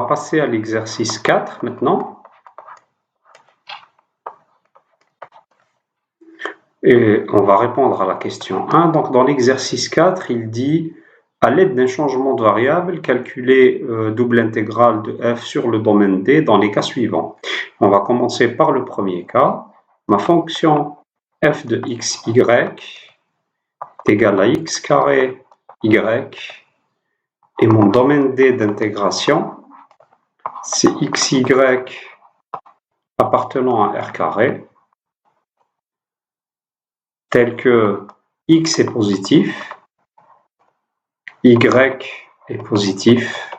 passer à l'exercice 4 maintenant. Et on va répondre à la question 1. Donc dans l'exercice 4, il dit à l'aide d'un changement de variable, calculer double intégrale de f sur le domaine D dans les cas suivants. On va commencer par le premier cas. Ma fonction f de x, y est égale à x carré y et mon domaine D d'intégration, c'est xy appartenant à r carré, tel que x est positif, y est positif,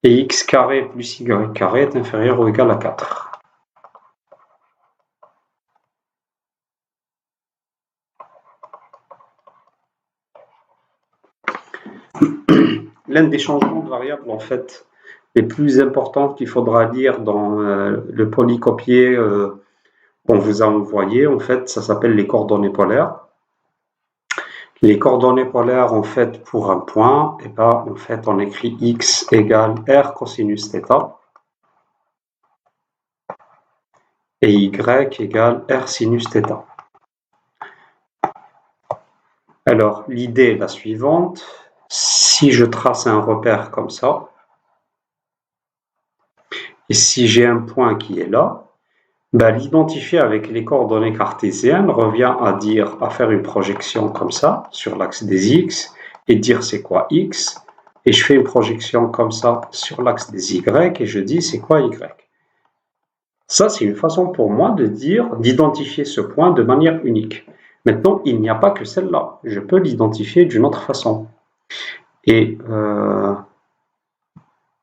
et x carré plus y carré est inférieur ou égal à 4. L'un des changements de variables, en fait, les plus importants qu'il faudra lire dans le polycopier qu'on vous a envoyé, en fait, ça s'appelle les coordonnées polaires. Les coordonnées polaires, en fait, pour un point, et ben, en fait, on écrit x égale r cosinus θ et y égale r sinus θ. Alors, l'idée est la suivante. Si je trace un repère comme ça, et si j'ai un point qui est là, ben, l'identifier avec les coordonnées cartésiennes revient à faire une projection comme ça, sur l'axe des x, et dire c'est quoi x, et je fais une projection comme ça sur l'axe des y, et je dis c'est quoi y. Ça, c'est une façon pour moi d'identifier ce point de manière unique. Maintenant, il n'y a pas que celle-là. Je peux l'identifier d'une autre façon. Et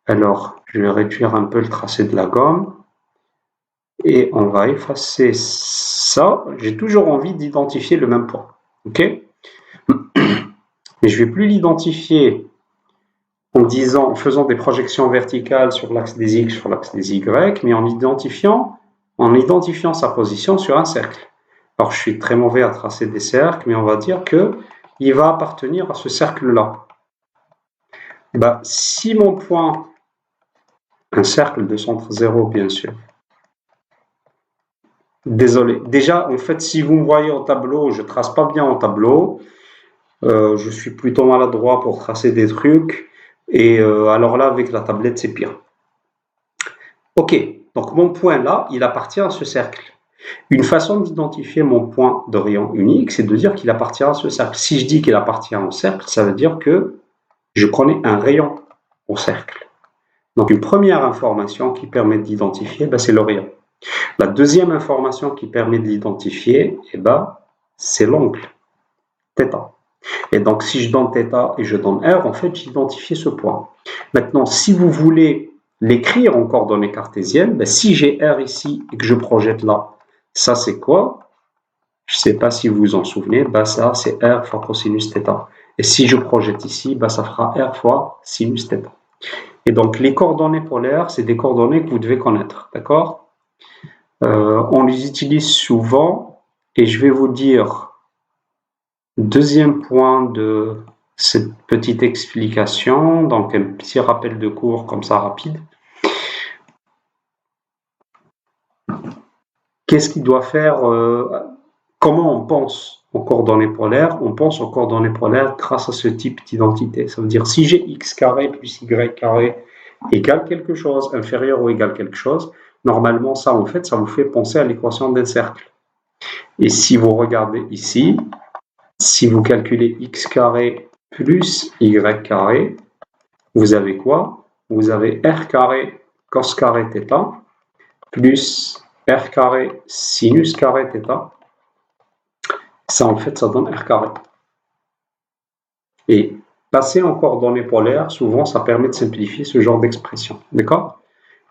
alors, je vais réduire un peu le tracé de la gomme. Et on va effacer ça. J'ai toujours envie d'identifier le même point. OK? Mais je ne vais plus l'identifier en faisant des projections verticales sur l'axe des x, sur l'axe des y, mais en identifiant sa position sur un cercle. Alors, je suis très mauvais à tracer des cercles, mais on va dire qu'il va appartenir à ce cercle-là. Ben, si mon point, un cercle de centre 0, bien sûr. Désolé. Déjà, en fait, si vous me voyez au tableau, je ne trace pas bien au tableau. Je suis plutôt maladroit pour tracer des trucs. Et alors là, avec la tablette, c'est pire. Ok, donc mon point là, il appartient à ce cercle. Une façon d'identifier mon point de rayon unique, c'est de dire qu'il appartient à ce cercle. Si je dis qu'il appartient au cercle, ça veut dire que je connais un rayon au cercle. Donc une première information qui permet d'identifier, ben, c'est le rayon. La deuxième information qui permet de l'identifier, ben, c'est l'angle, θ. Et donc si je donne θ et je donne r, en fait j'identifie ce point. Maintenant, si vous voulez l'écrire en coordonnées cartésiennes, ben, si j'ai r ici et que je projette là, ça c'est quoi? Je ne sais pas si vous vous en souvenez, ben, ça c'est r fois cosinus θ. Et si je projette ici, ben, ça fera r fois sinus θ. Et donc les coordonnées polaires, c'est des coordonnées que vous devez connaître, d'accord? On les utilise souvent, et je vais vous dire deuxième point de cette petite explication, donc un petit rappel de cours comme ça rapide. Qu'est-ce qu'il doit faire? Comment on pense aux coordonnées polaires? On pense aux coordonnées polaires grâce à ce type d'identité. Ça veut dire si j'ai x carré plus y carré égale quelque chose, inférieur ou égal quelque chose, normalement ça en fait, ça vous fait penser à l'équation d'un cercle. Et si vous regardez ici, si vous calculez x carré plus y carré, vous avez quoi? Vous avez r carré cos carré θ plus r carré sinus carré θ. Ça, en fait, ça donne r carré. Et passer en coordonnées polaires, souvent, ça permet de simplifier ce genre d'expression. D'accord?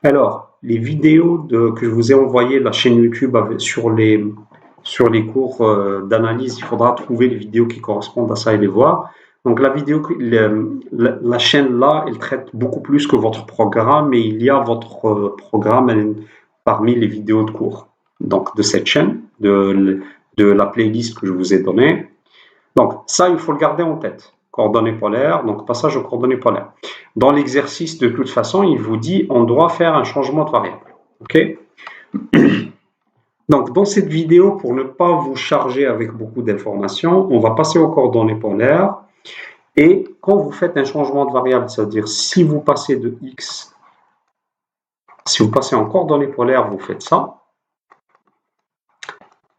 Alors, les vidéos que je vous ai envoyées, la chaîne YouTube sur les cours d'analyse, il faudra trouver les vidéos qui correspondent à ça et les voir. Donc, la chaîne là, elle traite beaucoup plus que votre programme, et il y a votre programme parmi les vidéos de cours. Donc, de cette chaîne, de la playlist que je vous ai donnée. Donc, ça, il faut le garder en tête. coordonnées polaires, donc passage aux coordonnées polaires. Dans l'exercice, de toute façon, il vous dit on doit faire un changement de variable. Ok? Donc, dans cette vidéo, pour ne pas vous charger avec beaucoup d'informations, on va passer aux coordonnées polaires. Et quand vous faites un changement de variable, c'est-à-dire si vous passez de x, si vous passez en coordonnées polaires, vous faites ça.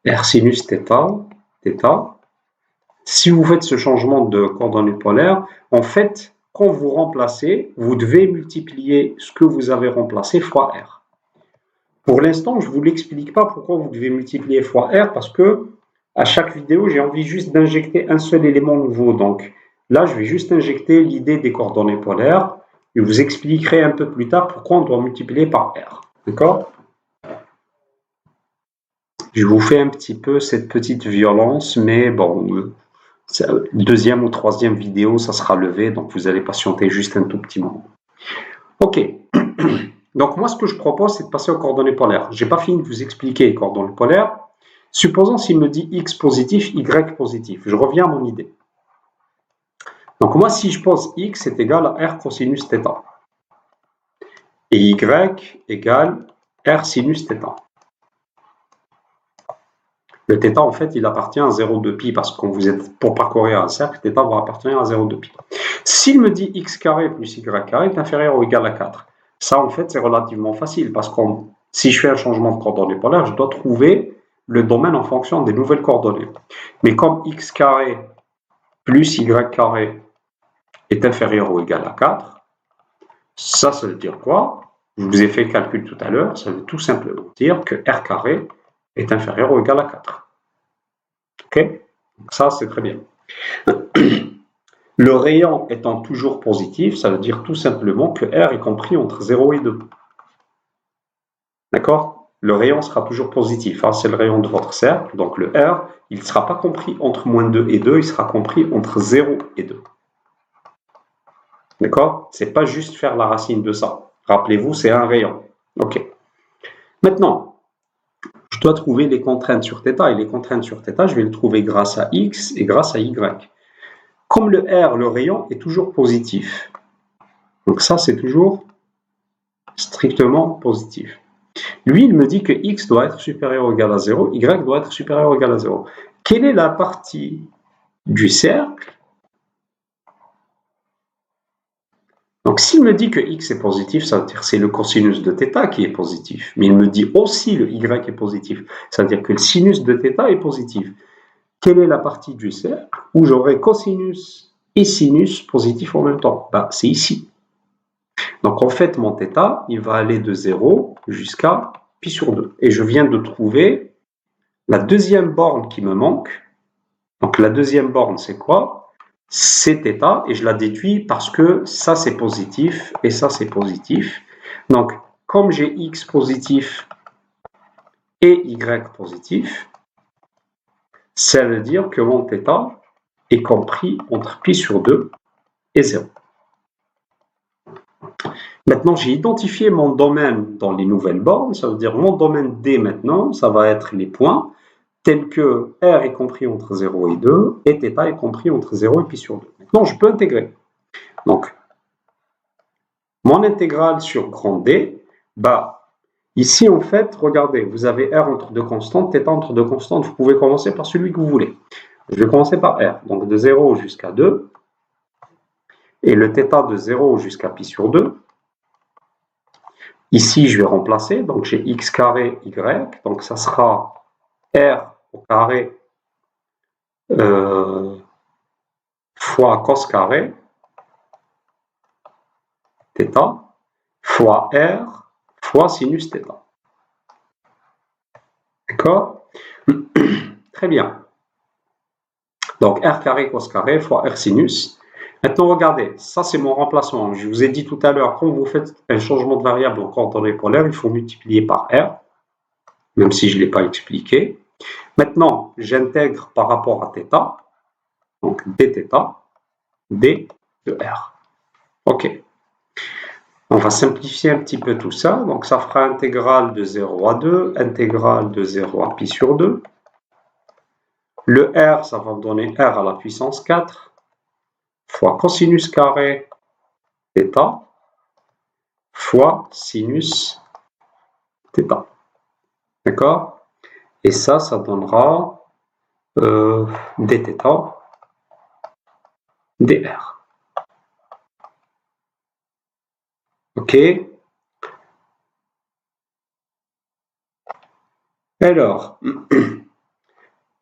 R sinus θ. Si vous faites ce changement de coordonnées polaires, en fait, quand vous remplacez, vous devez multiplier ce que vous avez remplacé fois R. Pour l'instant, je ne vous l'explique pas pourquoi vous devez multiplier fois R, parce que à chaque vidéo, j'ai envie juste d'injecter un seul élément nouveau. Donc là, je vais juste injecter l'idée des coordonnées polaires. Je vous expliquerai un peu plus tard pourquoi on doit multiplier par R. D'accord? Je vous fais un petit peu cette petite violence, mais bon, deuxième ou troisième vidéo, ça sera levé, donc vous allez patienter juste un tout petit moment. Ok, donc moi ce que je propose, c'est de passer aux coordonnées polaires. Je n'ai pas fini de vous expliquer les coordonnées polaires. Supposons s'il me dit x positif, y positif. Je reviens à mon idée. Donc moi, si je pose x est égal à r cosinus θ. Et y égale r sinus θ. Le θ, en fait, il appartient à 0,2 pi, parce que quand vous êtes pour parcourir un cercle, θ va appartenir à 0,2 pi. S'il me dit x carré plus y carré est inférieur ou égal à 4, ça, en fait, c'est relativement facile, parce que si je fais un changement de coordonnées polaires, je dois trouver le domaine en fonction des nouvelles coordonnées. Mais comme x carré plus y carré est inférieur ou égal à 4, ça veut dire quoi? Je vous ai fait le calcul tout à l'heure, ça veut tout simplement dire que r carré est inférieur ou égal à 4. Ok? Donc ça, c'est très bien. Le rayon étant toujours positif, ça veut dire tout simplement que R est compris entre 0 et 2. D'accord? Le rayon sera toujours positif, hein, c'est le rayon de votre cercle, donc le R, il ne sera pas compris entre moins 2 et 2, il sera compris entre 0 et 2. D'accord? C'est pas juste faire la racine de ça. Rappelez-vous, c'est un rayon. Ok. Maintenant, je dois trouver les contraintes sur θ, et les contraintes sur θ, je vais les trouver grâce à x et grâce à y. Comme le R, le rayon, est toujours positif. Donc ça, c'est toujours strictement positif. Lui, il me dit que x doit être supérieur ou égal à 0, y doit être supérieur ou égal à 0. Quelle est la partie du cercle? Donc s'il me dit que x est positif, ça veut dire que c'est le cosinus de θ qui est positif. Mais il me dit aussi le y est positif. Ça veut dire que le sinus de θ est positif. Quelle est la partie du cercle où j'aurai cosinus et sinus positifs en même temps? C'est ici. Donc en fait, mon θ, il va aller de 0 jusqu'à pi sur 2. Et je viens de trouver la deuxième borne qui me manque. Donc la deuxième borne, c'est quoi? C'est θ, et je la déduis parce que ça c'est positif et ça c'est positif. Donc comme j'ai x positif et y positif, ça veut dire que mon θ est compris entre pi sur 2 et 0. Maintenant, j'ai identifié mon domaine dans les nouvelles bornes, ça veut dire mon domaine D maintenant, ça va être les points tels que R est compris entre 0 et 2 et θ est compris entre 0 et pi sur 2. Maintenant, je peux intégrer. Donc, mon intégrale sur grand D, ici en fait, regardez, vous avez R entre deux constantes, θ entre deux constantes, vous pouvez commencer par celui que vous voulez. Je vais commencer par R, donc de 0 jusqu'à 2, et le θ de 0 jusqu'à pi sur 2. Ici, je vais remplacer, donc j'ai x carré y, donc ça sera R au carré fois cos carré θ fois R fois sinus θ. D'accord? Très bien. Donc R carré cos carré fois R sinus. Maintenant, regardez, ça c'est mon remplacement. Je vous ai dit tout à l'heure, quand vous faites un changement de variable en coordonnées polaires, il faut multiplier par R, même si je ne l'ai pas expliqué. Maintenant, j'intègre par rapport à θ, donc dθ, d de R. Ok. On va simplifier un petit peu tout ça. Donc ça fera intégrale de 0 à 2, intégrale de 0 à pi sur 2. Le R, ça va me donner R à la puissance 4, fois cosinus carré θ fois sinus θ. D'accord? Et ça donnera dθ dr. Ok? Alors,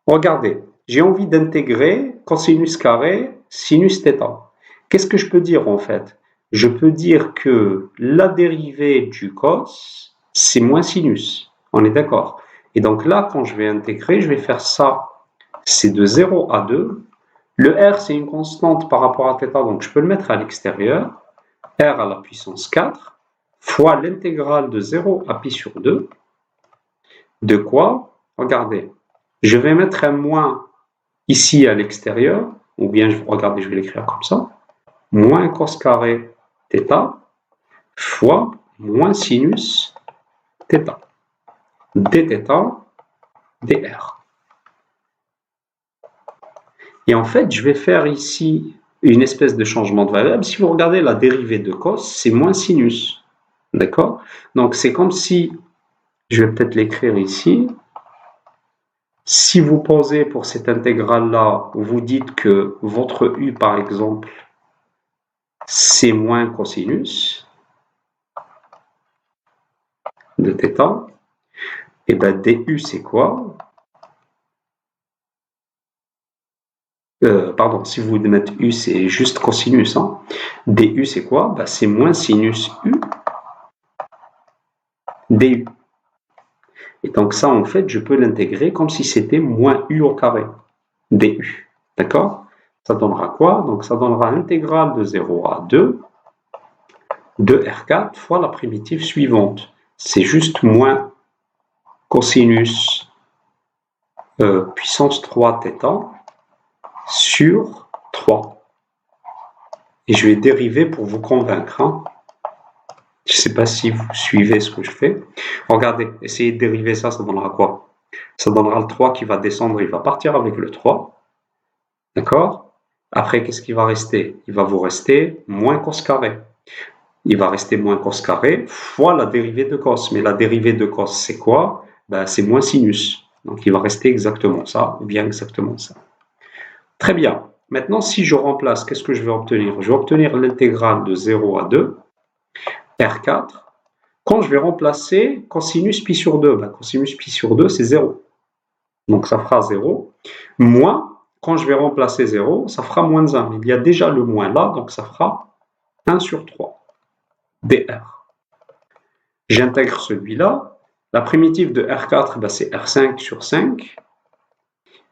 regardez, j'ai envie d'intégrer cosinus carré sinus θ. Qu'est-ce que je peux dire en fait? Je peux dire que la dérivée du cos, c'est moins sinus. On est d'accord? Et donc là, quand je vais intégrer, je vais faire ça. C'est de 0 à 2. Le R, c'est une constante par rapport à θ, donc je peux le mettre à l'extérieur. R à la puissance 4 fois l'intégrale de 0 à pi sur 2. De quoi? Regardez, je vais mettre un moins ici à l'extérieur, ou bien, regardez, je vais l'écrire comme ça. Moins cos carré θ fois moins sinus θ. dθ dr. Et en fait, je vais faire ici une espèce de changement de variable. Si vous regardez la dérivée de cos, c'est moins sinus. D'accord? Donc, c'est comme si, je vais peut-être l'écrire ici. Si vous posez pour cette intégrale-là, vous dites que votre u, par exemple, c'est moins cosinus de θ, et bien du, c'est quoi? Pardon, si vous mettez u, c'est juste cosinus. Hein. Du, c'est quoi? Ben, c'est moins sinus u du. Et donc ça, en fait, je peux l'intégrer comme si c'était moins u au carré, du. D'accord? Ça donnera quoi? Donc ça donnera intégrale de 0 à 2 de R4 fois la primitive suivante. C'est juste moins cosinus puissance 3 θ sur 3. Et je vais dériver pour vous convaincre. Hein. Je ne sais pas si vous suivez ce que je fais. Regardez, essayez de dériver ça, ça donnera quoi? Ça donnera le 3 qui va descendre, il va partir avec le 3. D'accord? Après, qu'est-ce qui va rester? Il va vous rester moins cos carré. Il va rester moins cos carré fois la dérivée de cos. Mais la dérivée de cos, c'est quoi? Ben, c'est moins sinus. Donc, il va rester exactement ça, ou bien exactement ça. Très bien. Maintenant, si je remplace, qu'est-ce que je vais obtenir? Je vais obtenir l'intégrale de 0 à 2, R4. Quand je vais remplacer cosinus pi sur 2, ben, cosinus pi sur 2, c'est 0. Donc, ça fera 0. Moins, quand je vais remplacer 0, ça fera moins 1. Il y a déjà le moins là, donc ça fera 1 sur 3, dr. J'intègre celui-là. La primitive de R4, ben, c'est R5 sur 5.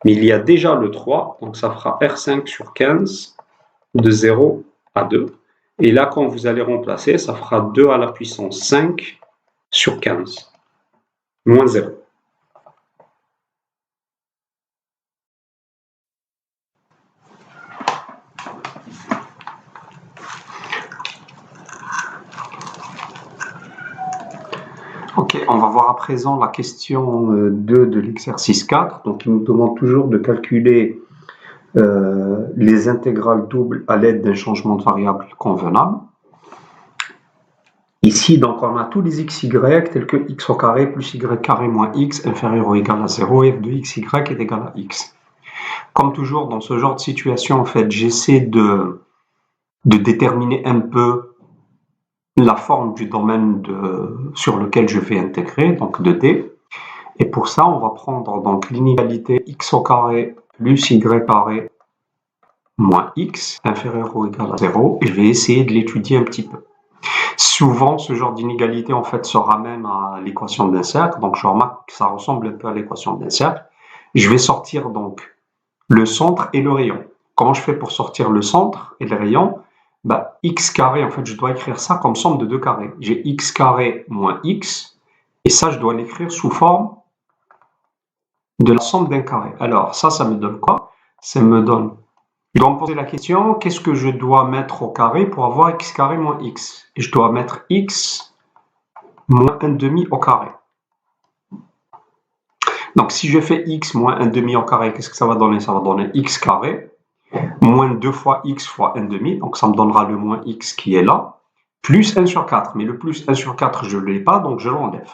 Mais il y a déjà le 3, donc ça fera R5 sur 15 de 0 à 2. Et là, quand vous allez remplacer, ça fera 2 à la puissance 5 sur 15, moins 0. Ok, on va voir à présent la question 2 de l'exercice 4. Donc, il nous demande toujours de calculer les intégrales doubles à l'aide d'un changement de variable convenable. Ici, donc, on a tous les xy tels que x au carré plus y carré moins x inférieur ou égal à 0 et f de xy est égal à x. Comme toujours, dans ce genre de situation, en fait, j'essaie de déterminer un peu la forme du domaine sur lequel je vais intégrer, donc de D. Et pour ça, on va prendre donc l'inégalité x au carré plus y carré moins x inférieur ou égal à 0, et je vais essayer de l'étudier un petit peu. Souvent, ce genre d'inégalité, en fait, se ramène à l'équation d'un cercle, donc je remarque que ça ressemble un peu à l'équation d'un cercle. Je vais sortir donc le centre et le rayon. Comment je fais pour sortir le centre et le rayon? Bah, x carré, en fait, je dois écrire ça comme somme de deux carrés. J'ai x carré moins x, et ça, je dois l'écrire sous forme de la somme d'un carré. Alors, ça me donne quoi? Ça me donne... Je dois me poser la question, qu'est-ce que je dois mettre au carré pour avoir x carré moins x? Et je dois mettre x moins 1 demi au carré. Donc, si je fais x moins 1 demi au carré, qu'est-ce que ça va donner? Ça va donner x carré moins 2 fois x fois 1 demi, donc ça me donnera le moins x qui est là, plus 1 sur 4. Mais le plus 1 sur 4, je ne l'ai pas, donc je l'enlève.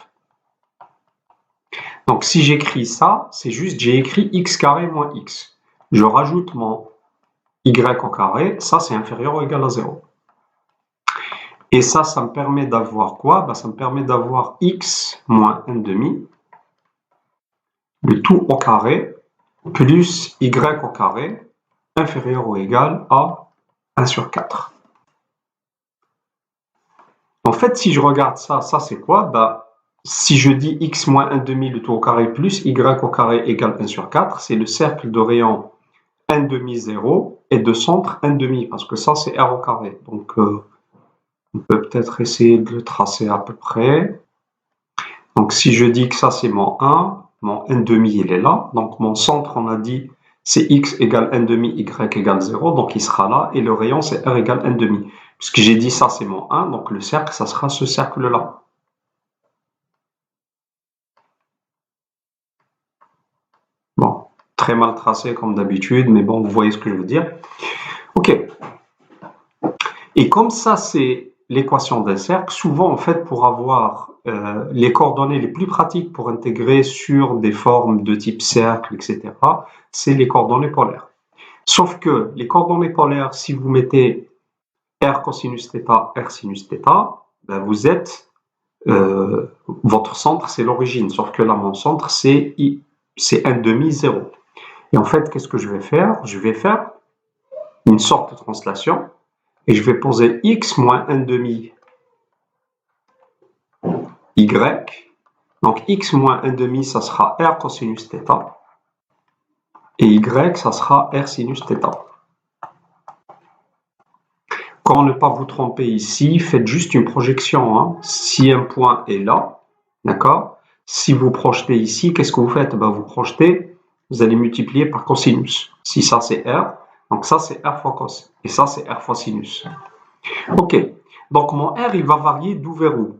Donc si j'écris ça, c'est juste, j'ai écrit x carré moins x. Je rajoute mon y au carré, ça c'est inférieur ou égal à 0. Et ça me permet d'avoir quoi? Ça me permet d'avoir x moins 1 demi, le tout au carré, plus y au carré, inférieur ou égal à 1 sur 4. En fait, si je regarde ça c'est quoi? Si je dis x moins 1 demi le tout au carré plus y au carré égale 1 sur 4, c'est le cercle de rayon 1 demi 0 et de centre 1 demi, parce que ça c'est r au carré. Donc on peut peut-être essayer de le tracer à peu près. Donc si je dis que ça c'est mon 1 demi il est là, donc mon centre on a dit c'est x égale 1 demi, y égale 0, donc il sera là, et le rayon c'est r égale 1 demi. Puisque j'ai dit ça c'est mon 1, donc le cercle ça sera ce cercle-là. Bon, très mal tracé comme d'habitude, mais bon, vous voyez ce que je veux dire. Ok. Et comme ça c'est l'équation d'un cercle, souvent en fait pour avoir les coordonnées les plus pratiques pour intégrer sur des formes de type cercle, etc., c'est les coordonnées polaires. Sauf que les coordonnées polaires, si vous mettez r cosinus θ, r sinus θ, vous êtes, votre centre c'est l'origine, sauf que là mon centre c'est 1 demi 0. Et en fait, qu'est-ce que je vais faire? Je vais faire une sorte de translation et je vais poser x moins 1 demi y. Donc x moins 1 demi, ça sera r cosinus θ. Et y, ça sera r sinus θ. Pour ne pas vous tromper ici, faites juste une projection. Hein. Si un point est là, d'accord? Si vous projetez ici, qu'est-ce que vous faites? Vous projetez, vous allez multiplier par cosinus. Si ça c'est r, donc ça c'est r fois cos. Et ça c'est r fois sinus. Ok, donc mon r il va varier d'où vers où?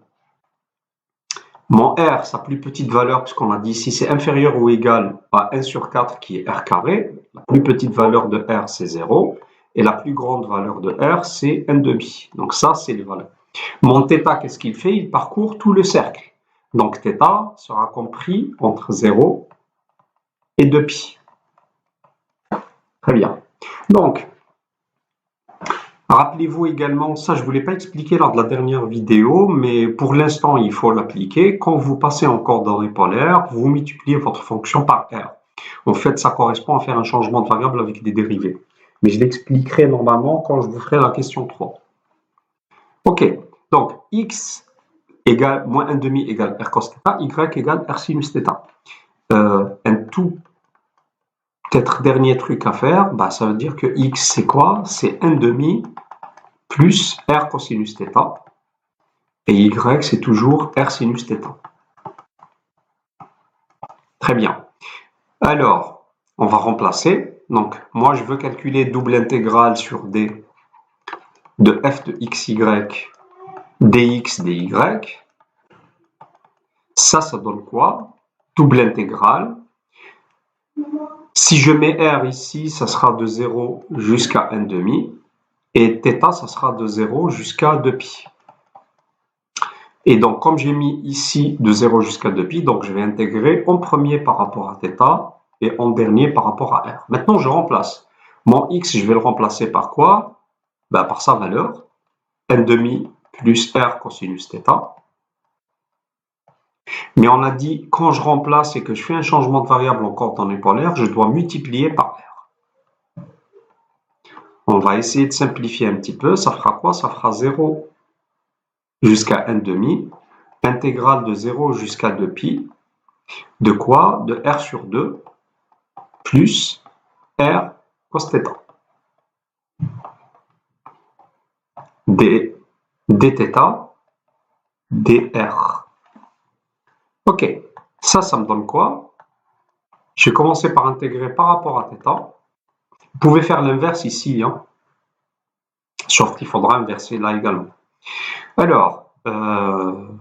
Mon r, sa plus petite valeur, puisqu'on a dit ici c'est inférieur ou égal à 1 sur 4 qui est r carré, la plus petite valeur de r c'est 0, et la plus grande valeur de r c'est 1 demi. Donc ça c'est les valeurs. Mon θ, qu'est-ce qu'il fait? Il parcourt tout le cercle. Donc θ sera compris entre 0 et 2π. Très bien. Donc, rappelez-vous également, ça je ne vous l'ai pas expliqué lors de la dernière vidéo, mais pour l'instant il faut l'appliquer. Quand vous passez en coordonnées polaires, vous multipliez votre fonction par r. En fait, ça correspond à faire un changement de variable avec des dérivés. Mais je l'expliquerai normalement quand je vous ferai la question 3. Ok, donc x égale moins 1 demi égale r cos θ, y égale r sinus θ. Un tout peut-être dernier truc à faire, ça veut dire que x c'est quoi? C'est 1 demi plus r cosinus θ, et y c'est toujours r sinus θ. Très bien. Alors, on va remplacer. Donc, moi je veux calculer double intégrale sur d de f de xy dx dy. Ça donne quoi? Double intégrale. Si je mets r ici, ça sera de 0 jusqu'à 1 demi. Et θ, ça sera de 0 jusqu'à 2π. Et donc, comme j'ai mis ici de 0 jusqu'à 2π, donc je vais intégrer en premier par rapport à θ et en dernier par rapport à r. Maintenant, je remplace. Mon x, je vais le remplacer par quoi? Par sa valeur. 1 demi plus r cosinus θ. Mais on a dit, quand je remplace et que je fais un changement de variable en coordonnées polaires, je dois multiplier par r. On va essayer de simplifier un petit peu. Ça fera quoi? Ça fera 0 jusqu'à 1 demi, intégrale de 0 jusqu'à 2π, de quoi? De r sur 2 plus r cos θ. dθ dr. Ok, ça me donne quoi? Je vais commencer par intégrer par rapport à θ. Vous pouvez faire l'inverse ici, hein, sauf qu'il faudra inverser là également. Alors, on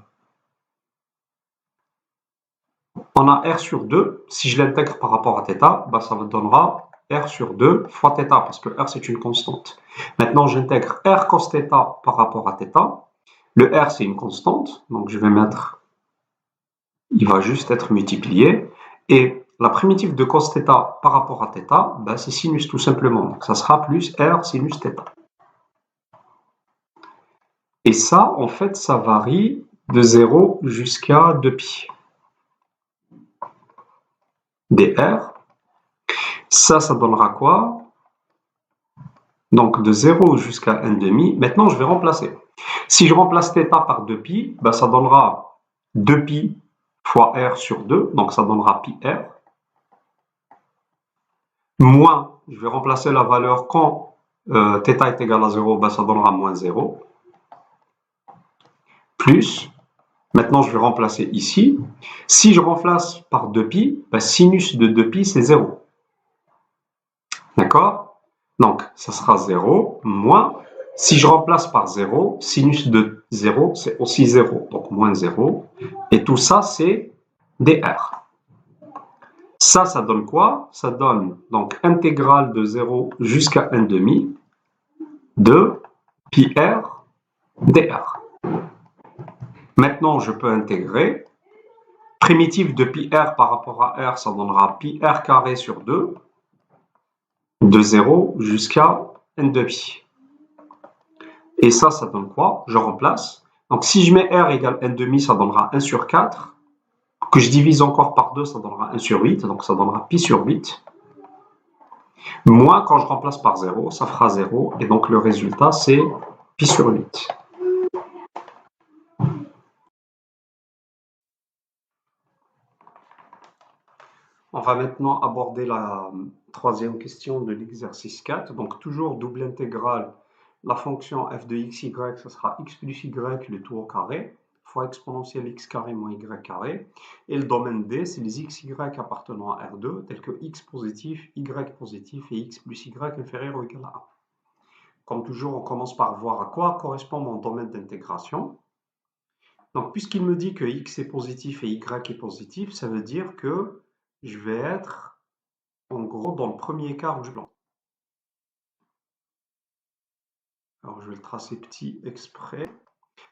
a r sur 2. Si je l'intègre par rapport à θ, ça me donnera R sur 2 fois θ, parce que R c'est une constante. Maintenant, j'intègre R cos θ par rapport à θ. Le R c'est une constante, donc je vais mettre, il va juste être multiplié. Et la primitive de cos θ par rapport à θ, ben, c'est sinus tout simplement. Donc ça sera plus R sinus θ. Et ça, en fait, ça varie de 0 jusqu'à 2π. dr. Ça donnera quoi? Donc de 0 jusqu'à 1,5. Maintenant, je vais remplacer. Si je remplace θ par 2π, ben, ça donnera 2π fois r sur 2, donc ça donnera πr. Moins, je vais remplacer la valeur quand θ est égal à 0, ben, ça donnera moins 0. Plus, maintenant je vais remplacer ici. Si je remplace par 2π, ben, sinus de 2π c'est 0. D'accord? Donc, ça sera 0 moins, si je remplace par 0, sinus de 0, c'est aussi 0, donc moins 0. Et tout ça, c'est dr. Ça donne quoi? Ça donne donc intégrale de 0 jusqu'à 1,5 de pi r dr. Maintenant, je peux intégrer. Primitive de pi r par rapport à r, ça donnera pi r carré sur 2, de 0 jusqu'à 1,5. Et ça donne quoi? Je remplace. Donc, si je mets R égale 1,5, ça donnera 1 sur 4. Que je divise encore par 2, ça donnera 1 sur 8. Donc, ça donnera pi sur 8. Moins, quand je remplace par 0, ça fera 0. Et donc, le résultat, c'est pi sur 8. On va maintenant aborder la troisième question de l'exercice 4. Donc, toujours double intégrale. La fonction f de x, y, ça sera x plus y, le tout au carré, fois exponentielle x carré moins y carré. Et le domaine D, c'est les x, y appartenant à R2, tels que x positif, y positif et x plus y inférieur ou égal à 1. Comme toujours, on commence par voir à quoi correspond mon domaine d'intégration. Donc, puisqu'il me dit que x est positif et y est positif, ça veut dire que je vais être, en gros, dans le premier quart du plan. Alors, je vais le tracer petit exprès.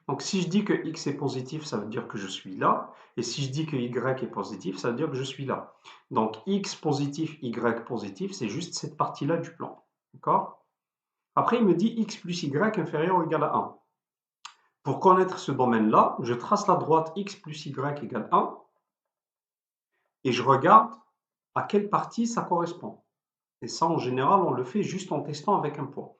Donc, si je dis que x est positif, ça veut dire que je suis là. Et si je dis que y est positif, ça veut dire que je suis là. Donc, x positif, y positif, c'est juste cette partie-là du plan. D'accord? Après, il me dit x plus y inférieur ou égal à 1. Pour connaître ce domaine-là, je trace la droite x plus y égale 1 et je regarde à quelle partie ça correspond. Et ça, en général, on le fait juste en testant avec un point.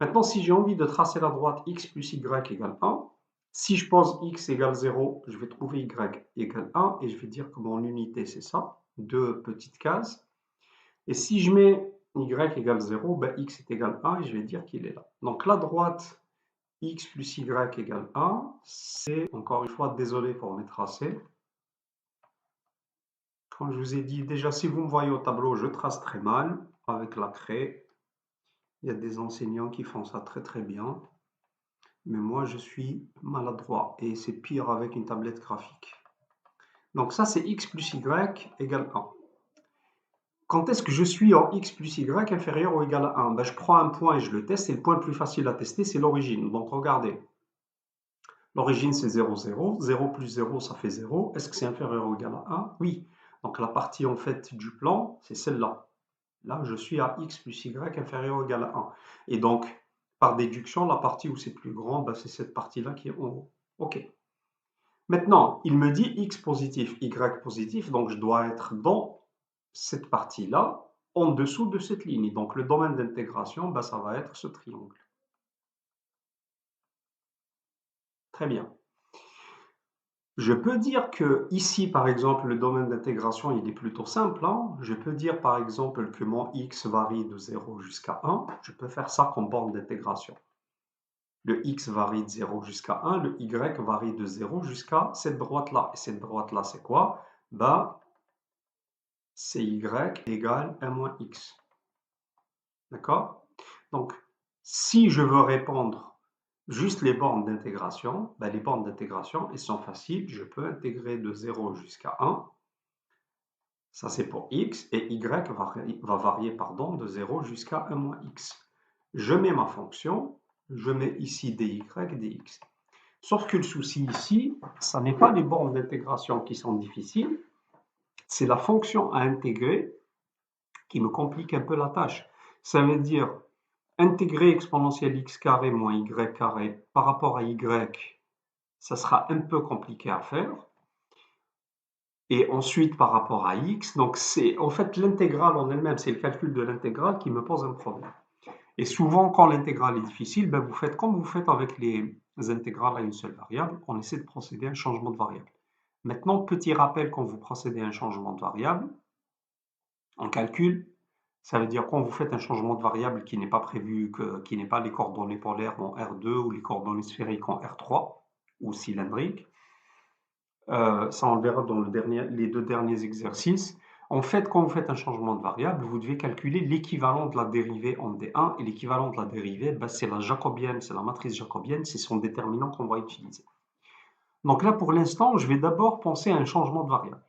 Maintenant, si j'ai envie de tracer la droite x plus y égale 1, si je pose x égale 0, je vais trouver y égale 1 et je vais dire que mon unité, c'est ça, deux petites cases. Et si je mets y égale 0, ben x est égal 1 et je vais dire qu'il est là. Donc la droite x plus y égale 1, c'est, encore une fois, désolé pour mes tracés. Comme je vous ai dit, déjà, si vous me voyez au tableau, je trace très mal avec la craie. Il y a des enseignants qui font ça très très bien. Mais moi, je suis maladroit et c'est pire avec une tablette graphique. Donc ça, c'est x plus y égale 1. Quand est-ce que je suis en x plus y inférieur ou égal à 1? Ben, je prends un point et je le teste. Et le point le plus facile à tester, c'est l'origine. Donc regardez. L'origine, c'est 0, 0. 0 plus 0, ça fait 0. Est-ce que c'est inférieur ou égal à 1? Oui. Donc la partie en fait du plan, c'est celle-là. Là, je suis à x plus y inférieur ou égal à 1. Et donc, par déduction, la partie où c'est plus grand, ben, c'est cette partie-là qui est en haut. OK. Maintenant, il me dit x positif, y positif, donc je dois être dans cette partie-là, en dessous de cette ligne. Donc, le domaine d'intégration, ben, ça va être ce triangle. Très bien. Je peux dire que ici, par exemple, le domaine d'intégration, il est plutôt simple. Hein. Je peux dire, par exemple, que mon x varie de 0 jusqu'à 1. Je peux faire ça comme borne d'intégration. Le x varie de 0 jusqu'à 1, le y varie de 0 jusqu'à cette droite-là. Et cette droite-là, c'est quoi? Ben, c'est y égale 1 moins x. D'accord? Donc, si je veux répondre juste les bornes d'intégration, ben les bornes d'intégration, elles sont faciles. Je peux intégrer de 0 jusqu'à 1. Ça, c'est pour x, et y va varier pardon, de 0 jusqu'à 1 moins x. Je mets ma fonction, je mets ici dy, dx. Sauf que le souci ici, ça n'est pas les bornes d'intégration qui sont difficiles, c'est la fonction à intégrer qui me complique un peu la tâche. Ça veut dire intégrer exponentielle x carré moins y carré par rapport à y, ça sera un peu compliqué à faire. Et ensuite par rapport à x, donc c'est en fait l'intégrale en elle-même, c'est le calcul de l'intégrale qui me pose un problème. Et souvent, quand l'intégrale est difficile, ben vous faites comme vous faites avec les intégrales à une seule variable, on essaie de procéder à un changement de variable. Maintenant, petit rappel, quand vous procédez à un changement de variable, en calcul, ça veut dire quand vous faites un changement de variable qui n'est pas prévu, qui n'est pas les coordonnées polaires en R2 ou les coordonnées sphériques en R3 ou cylindriques, ça on le verra dans les deux derniers exercices. En fait, quand vous faites un changement de variable, vous devez calculer l'équivalent de la dérivée en D1, et l'équivalent de la dérivée, ben, c'est la jacobienne, c'est la matrice jacobienne, c'est son déterminant qu'on va utiliser. Donc là, pour l'instant, je vais d'abord penser à un changement de variable.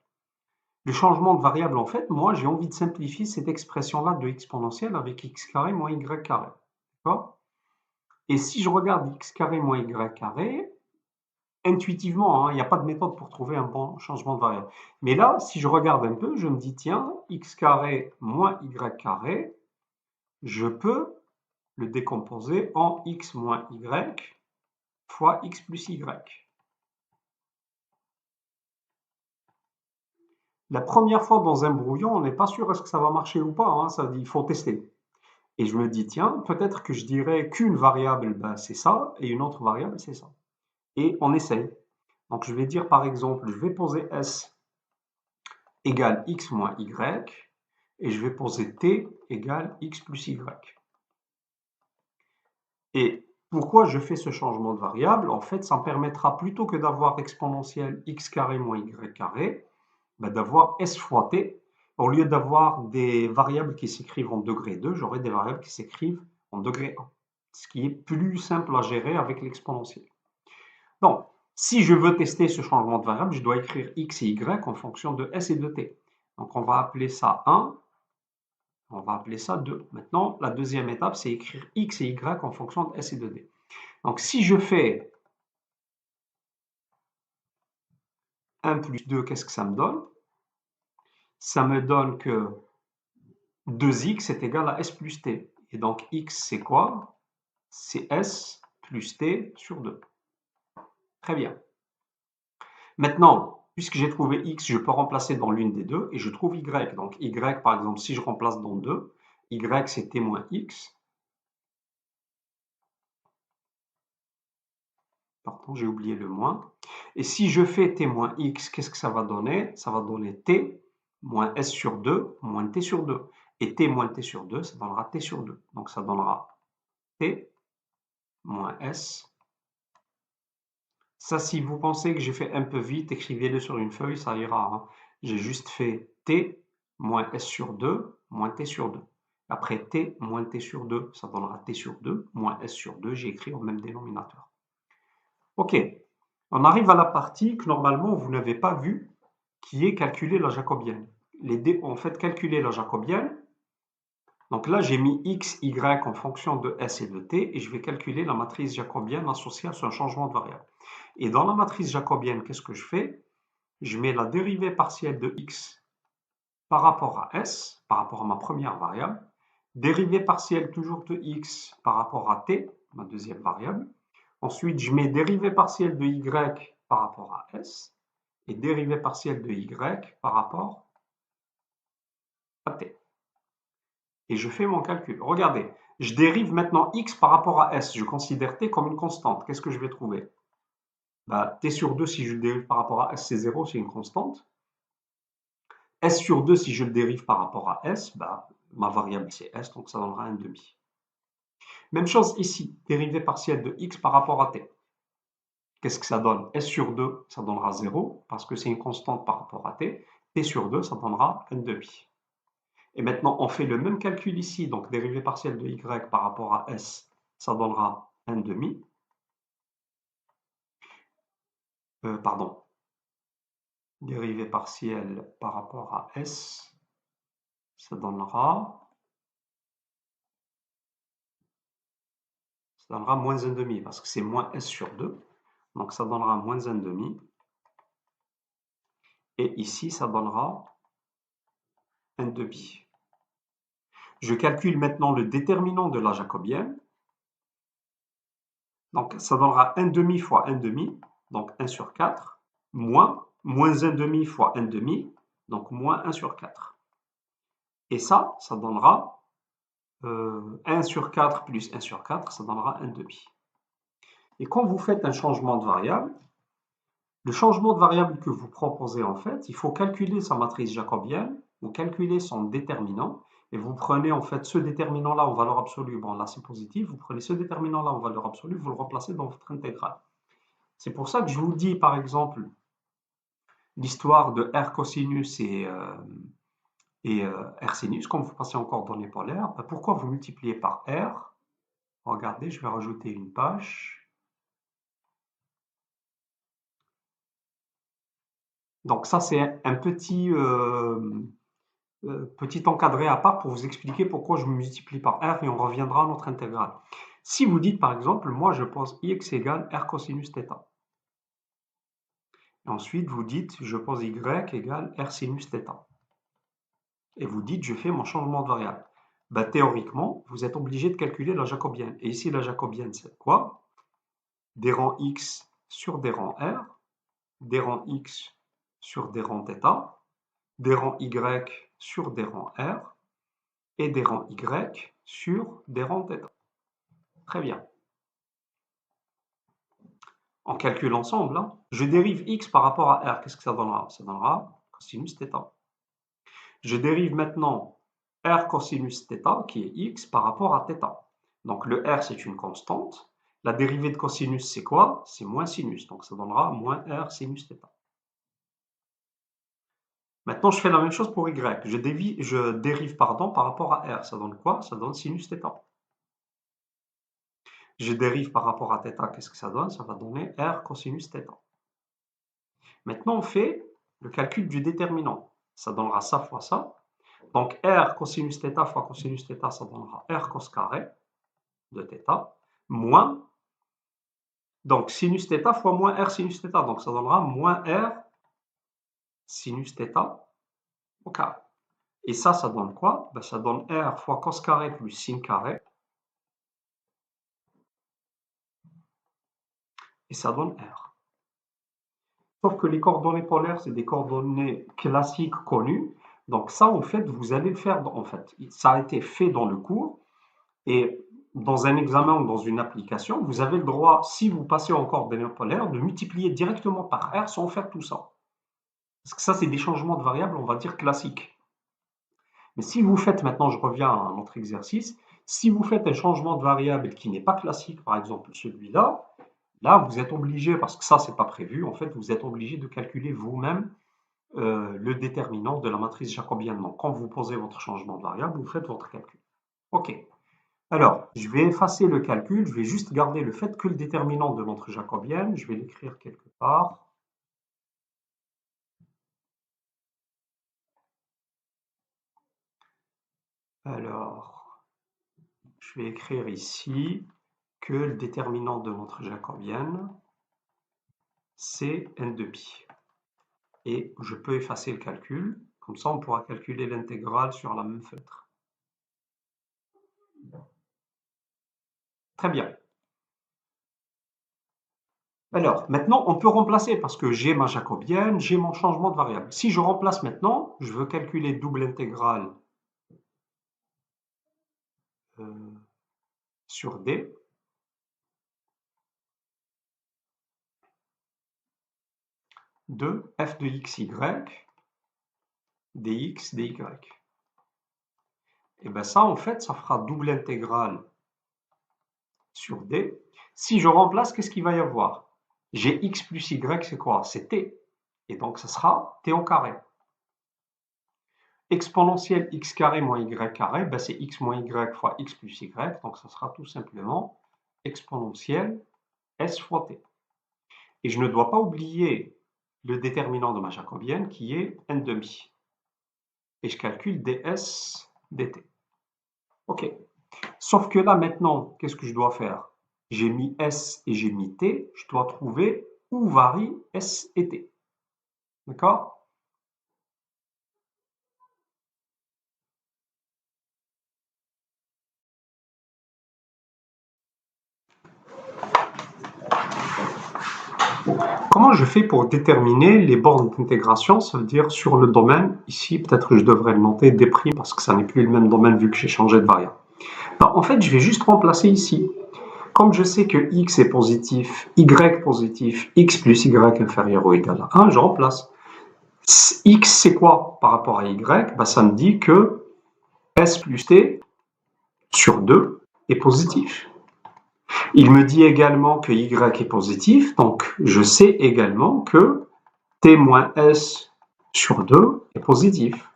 Le changement de variable, en fait, moi, j'ai envie de simplifier cette expression-là de exponentielle avec x carré moins y carré. D'accord? Et si je regarde x carré moins y carré, intuitivement, hein, il n'y a pas de méthode pour trouver un bon changement de variable. Mais là, si je regarde un peu, je me dis, tiens, x carré moins y carré, je peux le décomposer en x moins y fois x plus y. La première fois dans un brouillon, on n'est pas sûr est-ce que ça va marcher ou pas, hein, ça, il faut tester. Et je me dis, tiens, peut-être que je dirais qu'une variable, ben, c'est ça, et une autre variable, c'est ça. Et on essaye. Donc je vais dire par exemple, je vais poser S égale x moins y, et je vais poser t égale x plus y. Et pourquoi je fais ce changement de variable? En fait, ça me permettra, plutôt que d'avoir exponentielle x carré moins y carré, ben, d'avoir s fois t. Au lieu d'avoir des variables qui s'écrivent en degré 2, j'aurai des variables qui s'écrivent en degré 1, ce qui est plus simple à gérer avec l'exponentielle. Donc, si je veux tester ce changement de variable, je dois écrire x et y en fonction de s et de t. Donc, on va appeler ça 1, on va appeler ça 2. Maintenant, la deuxième étape, c'est écrire x et y en fonction de s et de t. Donc, si je fais 1 plus 2, qu'est-ce que ça me donne? Ça me donne que 2x est égal à s plus t. Et donc, x, c'est quoi? C'est s plus t sur 2. Très bien. Maintenant, puisque j'ai trouvé x, je peux remplacer dans l'une des deux et je trouve y. Donc y, par exemple, si je remplace dans 2, y c'est t moins x. Pardon, j'ai oublié le moins. Et si je fais t moins x, qu'est-ce que ça va donner? Ça va donner t moins s sur 2 moins t sur 2. Et t moins t sur 2, ça donnera t sur 2. Donc ça donnera t moins s. Ça, si vous pensez que j'ai fait un peu vite, écrivez-le sur une feuille, ça ira, hein. J'ai juste fait t moins s sur 2 moins t sur 2. Après t moins t sur 2, ça donnera t sur 2 moins s sur 2. J'ai écrit au même dénominateur. Ok, on arrive à la partie que normalement vous n'avez pas vue, qui est calculer la jacobienne. En fait, calculer la jacobienne. Donc là, j'ai mis x, y en fonction de s et de t, et je vais calculer la matrice jacobienne associée à ce changement de variable. Et dans la matrice jacobienne, qu'est-ce que je fais? Je mets la dérivée partielle de x par rapport à s, par rapport à ma première variable, dérivée partielle toujours de x par rapport à t, ma deuxième variable. Ensuite, je mets dérivée partielle de y par rapport à s, et dérivée partielle de y par rapport à t. Et je fais mon calcul. Regardez, je dérive maintenant x par rapport à s. Je considère t comme une constante. Qu'est-ce que je vais trouver? Bah, t sur 2, si je le dérive par rapport à s, c'est 0, c'est une constante. S sur 2, si je le dérive par rapport à S, bah, ma variable c'est S, donc ça donnera 1,5. Même chose ici, dérivée partielle de x par rapport à t. Qu'est-ce que ça donne? S sur 2, ça donnera 0, parce que c'est une constante par rapport à t. T sur 2, ça donnera 1,5. Et maintenant, on fait le même calcul ici, donc dérivée partielle de y par rapport à S, ça donnera 1,5. Pardon. dérivée partielle par rapport à S, ça donnera moins 1,5 parce que c'est moins S sur 2. Donc ça donnera moins 1,5. Et ici, ça donnera 1,5. Je calcule maintenant le déterminant de la jacobienne. Donc ça donnera 1,5 fois 1,5, donc 1 sur 4, moins 1,5 fois 1,5, donc moins 1 sur 4. Et ça donnera 1 sur 4 plus 1 sur 4, ça donnera 1,5. Et quand vous faites un changement de variable, le changement de variable que vous proposez en fait, il faut calculer sa matrice jacobienne, ou calculer son déterminant, et vous prenez en fait ce déterminant-là en valeur absolue, bon là c'est positif, vous prenez ce déterminant-là en valeur absolue, vous le remplacez dans votre intégrale. C'est pour ça que je vous dis par exemple l'histoire de R cosinus et R sinus, quand vous passez en coordonnées polaires, pourquoi vous multipliez par R? Regardez, je vais rajouter une page. Donc ça c'est un petit encadré à part pour vous expliquer pourquoi je multiplie par R et on reviendra à notre intégrale. Si vous dites par exemple, moi je pose x égale R cosinus θ. Et ensuite vous dites, je pose y égale R sinus θ. Et vous dites, je fais mon changement de variable. Ben, théoriquement, vous êtes obligé de calculer la jacobienne. Et ici, la jacobienne, c'est quoi? Des rangs x sur des rangs r, des rangs x sur des rangs θ, des rangs y sur des rangs r, et des rangs y sur des rangs θ. Très bien. On calcule ensemble. Hein. Je dérive x par rapport à r. Qu'est-ce que ça donnera? Ça donnera cosinus θ. Je dérive maintenant r cosinus θ, qui est x, par rapport à θ. Donc le r, c'est une constante. La dérivée de cosinus, c'est quoi? C'est moins sinus. Donc ça donnera moins r sinus θ. Maintenant, je fais la même chose pour y. Je dérive par rapport à r. Ça donne quoi? Ça donne sinus θ. Je dérive par rapport à θ. Qu'est-ce que ça donne? Ça va donner r cosinus θ. Maintenant, on fait le calcul du déterminant. Ça donnera ça fois ça. Donc r cosinus θ fois cosinus θ, ça donnera r cos carré de θ, moins, donc sinus θ fois moins r sinus θ, donc ça donnera moins r sinus θ au carré. Et ça donne quoi? Ben, ça donne r fois cos carré plus sin carré, et ça donne r. Sauf que les coordonnées polaires, c'est des coordonnées classiques connues, donc ça, en fait, vous allez le faire, en fait, ça a été fait dans le cours, et dans un examen ou dans une application, vous avez le droit, si vous passez en coordonnées polaires, de multiplier directement par R sans faire tout ça. Parce que ça, c'est des changements de variables, on va dire, classiques. Mais si vous faites, maintenant je reviens à un autre exercice, si vous faites un changement de variable qui n'est pas classique, par exemple celui-là, là vous êtes obligé, parce que ça c'est pas prévu, en fait vous êtes obligé de calculer vous-même le déterminant de la matrice jacobienne. Donc quand vous posez votre changement de variable, vous faites votre calcul. Ok. Alors, je vais effacer le calcul, je vais juste garder le fait que le déterminant de notre jacobienne, je vais l'écrire quelque part. Alors, je vais écrire ici que le déterminant de notre jacobienne, c'est n2pi. Et je peux effacer le calcul, comme ça on pourra calculer l'intégrale sur la même fenêtre. Très bien. Alors, maintenant, on peut remplacer parce que j'ai ma jacobienne, j'ai mon changement de variable. Si je remplace maintenant, je veux calculer double intégrale sur d. De f de xy dx dy. Et bien ça, en fait, ça fera double intégrale sur d. Si je remplace, qu'est-ce qu'il va y avoir? J'ai x plus y, c'est quoi? C'est t. Et donc, ça sera t au carré. Exponentielle x carré moins y carré, ben c'est x moins y fois x plus y. Donc, ça sera tout simplement exponentielle s fois t. Et je ne dois pas oublier le déterminant de ma jacobienne qui est n demi. Et je calcule ds dt. Ok. Sauf que là, maintenant, qu'est-ce que je dois faire? J'ai mis S et j'ai mis T. Je dois trouver où varient S et T. D'accord? Comment je fais pour déterminer les bornes d'intégration? Ça veut dire sur le domaine. Ici, peut-être que je devrais le noter d' parce que ça n'est plus le même domaine vu que j'ai changé de variable. En fait, je vais juste remplacer ici. Comme je sais que x est positif, y positif, x plus y inférieur ou égal à 1, je remplace. X, c'est quoi par rapport à y? Ça me dit que S plus T sur 2 est positif. Il me dit également que y est positif, donc je sais également que T moins S sur 2 est positif.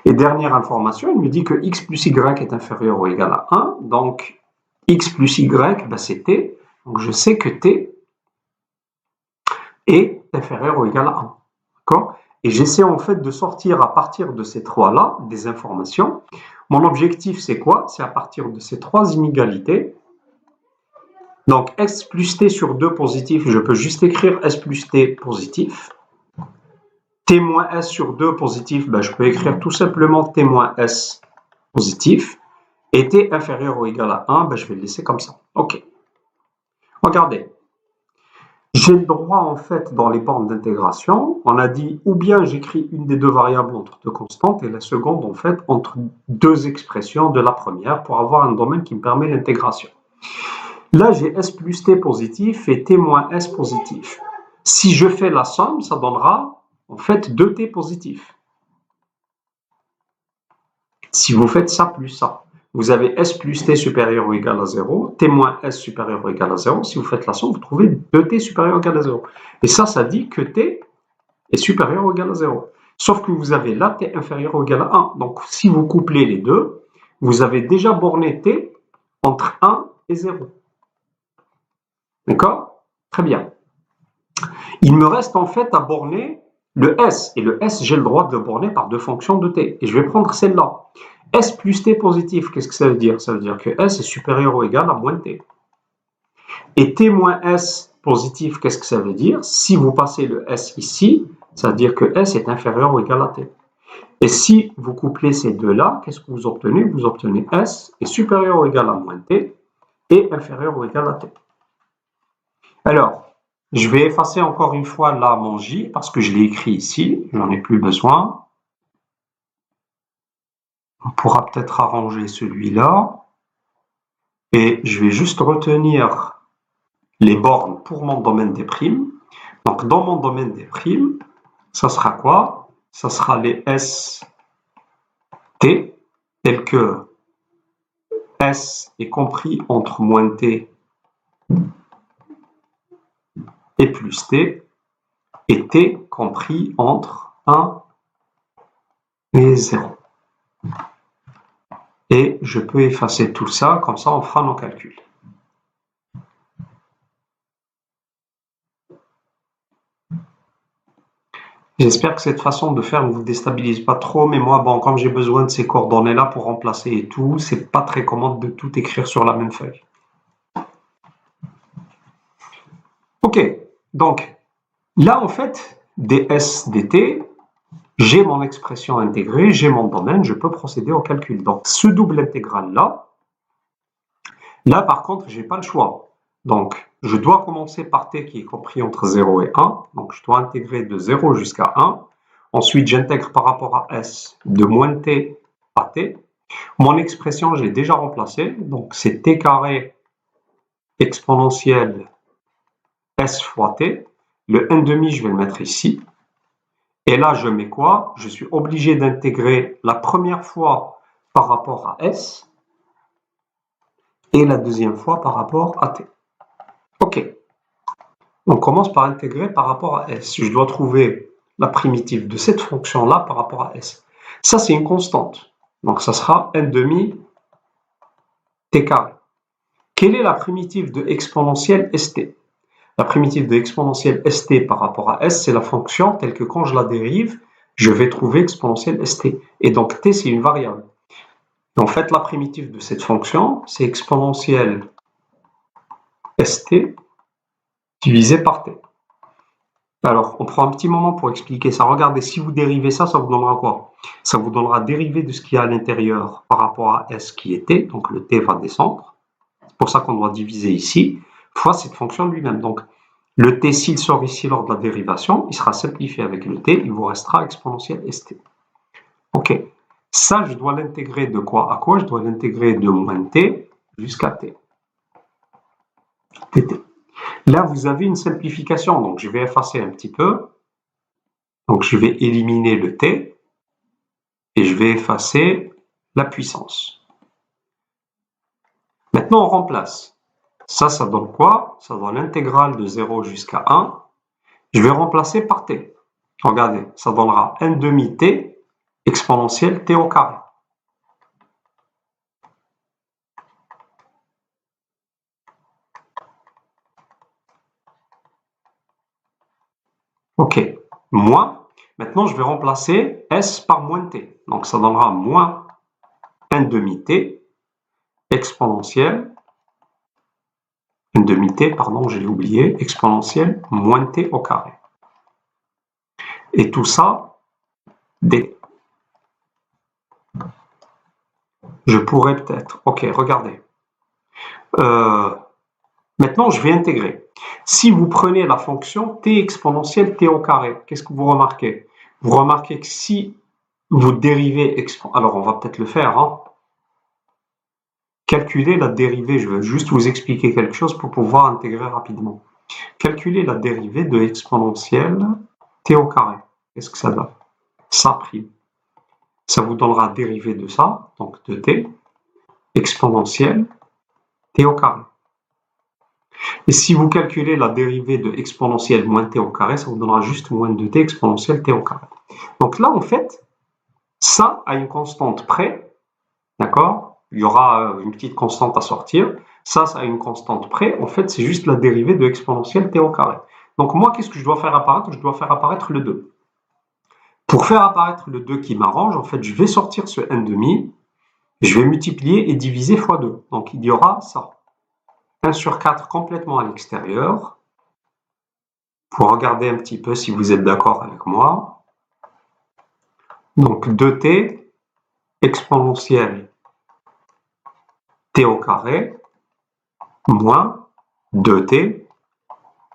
Et dernière information, il me dit que x plus y est inférieur ou égal à 1, donc x plus y, c'est t, donc je sais que t est inférieur ou égal à 1. D'accord? Et j'essaie en fait de sortir à partir de ces trois-là des informations. Mon objectif, c'est quoi? C'est à partir de ces trois inégalités. Donc s plus t sur 2 positif, je peux juste écrire s plus t positif. T moins S sur 2 positif, je peux écrire tout simplement T moins S positif. Et T inférieur ou égal à 1, je vais le laisser comme ça. OK. Regardez. J'ai le droit, en fait, dans les bornes d'intégration, on a dit ou bien j'écris une des deux variables entre deux constantes et la seconde, en fait, entre deux expressions de la première pour avoir un domaine qui me permet l'intégration. Là, j'ai S plus T positif et T moins S positif. Si je fais la somme, ça donnera en fait 2t positif. Si vous faites ça plus ça, vous avez S plus T supérieur ou égal à 0, T moins S supérieur ou égal à 0. Si vous faites la somme, vous trouvez 2t supérieur ou égal à 0. Et ça dit que T est supérieur ou égal à 0. Sauf que vous avez là T inférieur ou égal à 1. Donc si vous couplez les deux, vous avez déjà borné T entre 1 et 0. D'accord? Très bien. Il me reste en fait à borner le S. Et le S, j'ai le droit de le borner par deux fonctions de T. Et je vais prendre celle-là. S plus T positif, qu'est-ce que ça veut dire? Ça veut dire que S est supérieur ou égal à moins T. Et T moins S positif, qu'est-ce que ça veut dire? Si vous passez le S ici, ça veut dire que S est inférieur ou égal à T. Et si vous couplez ces deux-là, qu'est-ce que vous obtenez? Vous obtenez S est supérieur ou égal à moins T et inférieur ou égal à T. Alors, je vais effacer encore une fois là mon J parce que je l'ai écrit ici, j'en ai plus besoin. On pourra peut-être arranger celui-là. Et je vais juste retenir les bornes pour mon domaine des primes. Donc dans mon domaine des primes, ça sera quoi? Ça sera les ST tels que S est compris entre moins T et plus T, et T compris entre 1 et 0. Et je peux effacer tout ça, comme ça on fera nos calculs. J'espère que cette façon de faire ne vous déstabilise pas trop, mais moi, bon, comme j'ai besoin de ces coordonnées-là pour remplacer et tout, c'est pas très commode de tout écrire sur la même feuille. Ok, donc là, en fait, ds, dt, j'ai mon expression intégrée, j'ai mon domaine, je peux procéder au calcul. Donc, ce double intégral-là, là, par contre, j'ai pas le choix. Donc, je dois commencer par t qui est compris entre 0 et 1. Donc, je dois intégrer de 0 jusqu'à 1. Ensuite, j'intègre par rapport à s de moins t à t. Mon expression, j'ai déjà remplacé. Donc, c'est t carré exponentielle s fois t. Le 1,5, je vais le mettre ici. Et là, je mets quoi? Je suis obligé d'intégrer la première fois par rapport à s et la deuxième fois par rapport à t. Ok. On commence par intégrer par rapport à s. Je dois trouver la primitive de cette fonction-là par rapport à s. Ça, c'est une constante. Donc, ça sera 1,5 t carré. Quelle est la primitive de exponentielle st? La primitive de exponentielle st par rapport à s, c'est la fonction telle que quand je la dérive, je vais trouver exponentielle st. Et donc t, c'est une variable. Et en fait, la primitive de cette fonction, c'est exponentielle st divisé par t. Alors, on prend un petit moment pour expliquer ça. Regardez, si vous dérivez ça, ça vous donnera quoi? Ça vous donnera dérivé de ce qu'il y a à l'intérieur par rapport à s qui est t, donc le t va descendre. C'est pour ça qu'on doit diviser ici, fois cette fonction lui-même. Donc, le t, s'il sort ici lors de la dérivation, il sera simplifié avec le t, il vous restera exponentielle st. Ok, ça, je dois l'intégrer de quoi à quoi? Je dois l'intégrer de moins t jusqu'à t. tt. Là, vous avez une simplification, donc je vais effacer un petit peu. Donc, je vais éliminer le t et je vais effacer la puissance. Maintenant, on remplace. Ça donne quoi? Ça donne l'intégrale de 0 jusqu'à 1. Je vais remplacer par t. Regardez, ça donnera 1 demi t exponentielle t au carré. Ok, moins. Maintenant, je vais remplacer s par moins t. Donc, ça donnera moins 1 demi t exponentielle, 1 demi t, pardon, je l'ai oublié, exponentielle moins t au carré. Et tout ça, d. Je pourrais peut-être, ok, regardez. Maintenant, je vais intégrer. Si vous prenez la fonction t exponentielle t au carré, qu'est-ce que vous remarquez? Vous remarquez que si vous dérivez, alors on va peut-être le faire, hein. Calculer la dérivée, je vais juste vous expliquer quelque chose pour pouvoir intégrer rapidement. Calculer la dérivée de exponentielle t au carré. Qu'est-ce que ça donne? Ça prime. Ça vous donnera dérivée de ça, donc de t, exponentielle t au carré. Et si vous calculez la dérivée de exponentielle moins t au carré, ça vous donnera juste moins 2t exponentielle t au carré. Donc là, en fait, ça a une constante près, d'accord? Il y aura une petite constante à sortir. Ça a une constante près. En fait, c'est juste la dérivée de exponentielle t au carré. Donc moi, qu'est-ce que je dois faire apparaître? Je dois faire apparaître le 2. Pour faire apparaître le 2 qui m'arrange, en fait, je vais sortir ce 1 demi, je vais multiplier et diviser fois 2. Donc il y aura ça. 1 sur 4 complètement à l'extérieur. Pour regarder un petit peu si vous êtes d'accord avec moi. Donc 2t exponentielle t au carré moins 2t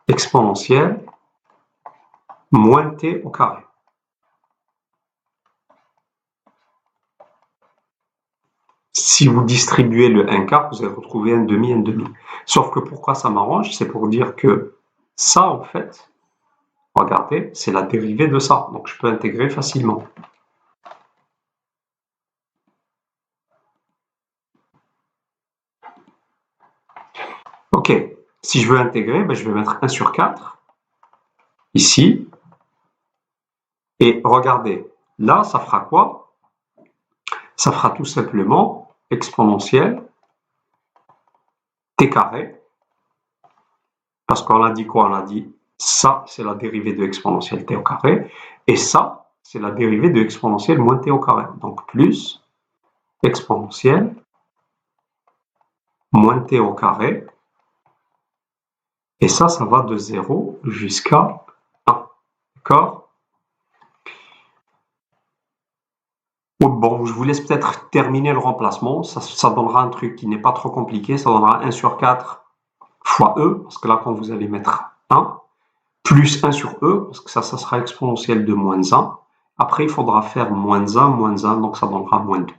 exponentielle moins t au carré. Si vous distribuez le 1 quart, vous allez retrouver 1 demi, 1 demi. Sauf que pourquoi ça m'arrange? C'est pour dire que ça, en fait, regardez, c'est la dérivée de ça. Donc je peux intégrer facilement. Ok, si je veux intégrer, ben, je vais mettre 1 sur 4 ici. Et regardez, là, ça fera quoi? Ça fera tout simplement exponentielle t carré. Parce qu'on a dit quoi? On a dit ça, c'est la dérivée de exponentielle t au carré. Et ça, c'est la dérivée de exponentielle moins t au carré. Donc plus exponentielle moins t au carré. Et ça va de 0 jusqu'à 1. D'accord? Bon, je vous laisse peut-être terminer le remplacement. Ça donnera un truc qui n'est pas trop compliqué. Ça donnera 1 sur 4 fois e, parce que là, quand vous allez mettre 1, plus 1 sur e, parce que ça sera exponentielle de moins 1. Après, il faudra faire moins 1, donc ça donnera moins 2.